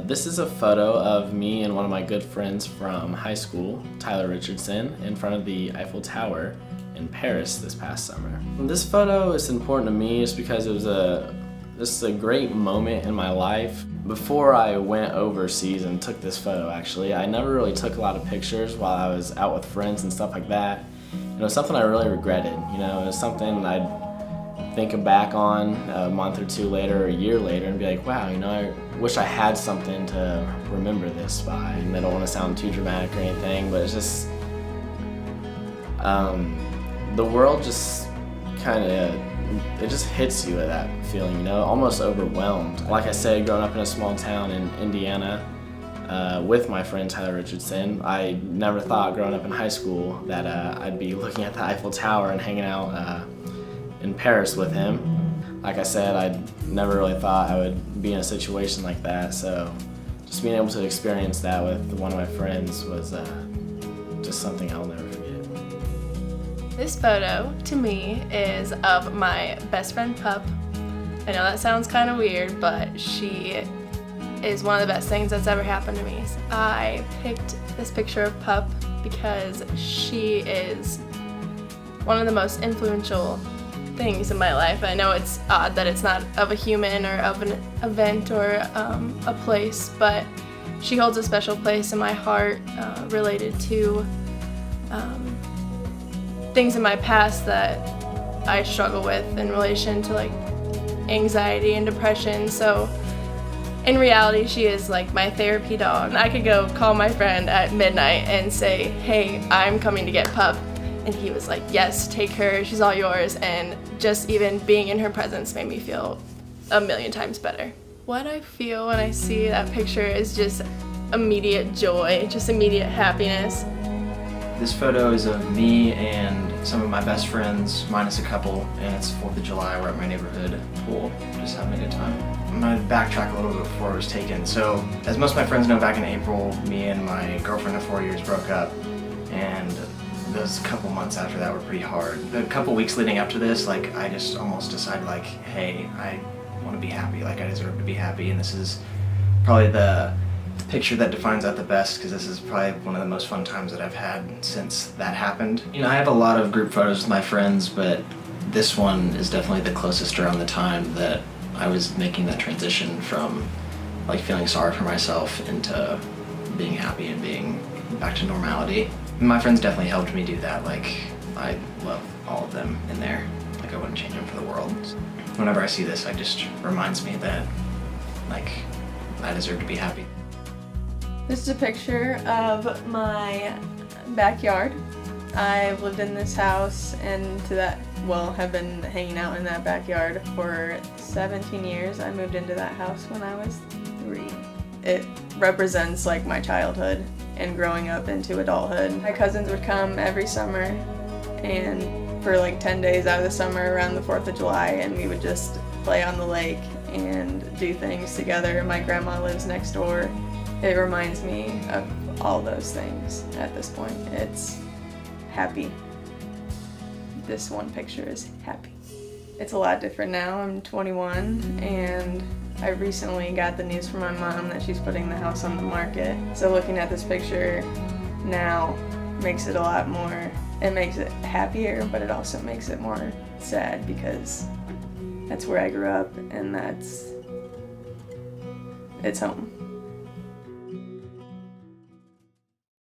This is a photo of me and one of my good friends from high school, Tyler Richardson, in front of the Eiffel Tower in Paris this past summer. This photo is important to me just because it was a great moment in my life. Before I went overseas and took this photo, actually, I never really took a lot of pictures while I was out with friends and stuff like that. It was something I really regretted. It was something I'd think back on a month or two later or a year later and be like, wow, I wish I had something to remember this by. And I don't want to sound too dramatic or anything, but it's just, the world just it just hits you with that feeling, almost overwhelmed. Like I said, growing up in a small town in Indiana with my friend Tyler Richardson, I never thought growing up in high school that I'd be looking at the Eiffel Tower and hanging out in Paris with him. Like I said, I never really thought I would be in a situation like that, so just being able to experience that with one of my friends was just something I'll never forget. This photo, to me, is of my best friend Pup. I know that sounds kind of weird, but she is one of the best things that's ever happened to me. I picked this picture of Pup because she is one of the most influential things in my life. I know it's odd that it's not of a human or of an event or a place, but she holds a special place in my heart related to things in my past that I struggle with in relation to like anxiety and depression. So in reality, she is like my therapy dog. I could go call my friend at midnight and say, hey, I'm coming to get Pup. And he was like, yes, take her, she's all yours. And just even being in her presence made me feel a million times better. What I feel when I see that picture is just immediate joy, just immediate happiness. This photo is of me and some of my best friends, minus a couple, and it's 4th of July. We're at my neighborhood pool, just having a good time. I'm gonna backtrack a little bit before it was taken. So, as most of my friends know, back in April, me and my girlfriend of 4 years broke up, and those couple months after that were pretty hard. The couple weeks leading up to this, I just almost decided hey, I want to be happy, I deserve to be happy, and this is probably the picture that defines that the best, because this is probably one of the most fun times that I've had since that happened. I have a lot of group photos with my friends, but this one is definitely the closest around the time that I was making that transition from feeling sorry for myself into being happy and being back to normality. My friends definitely helped me do that. I love all of them in there. I wouldn't change them for the world. Whenever I see this, it just reminds me that I deserve to be happy. This is a picture of my backyard. I've lived in this house and have been hanging out in that backyard for 17 years. I moved into that house when I was 3. It represents my childhood and growing up into adulthood. My cousins would come every summer, and for 10 days out of the summer around the 4th of July, and we would just play on the lake and do things together. My grandma lives next door. It reminds me of all those things at this point. It's happy. This one picture is happy. It's a lot different now. I'm 21, and I recently got the news from my mom that she's putting the house on the market. So looking at this picture now makes it a lot more, it makes it happier, but it also makes it more sad because that's where I grew up and it's home.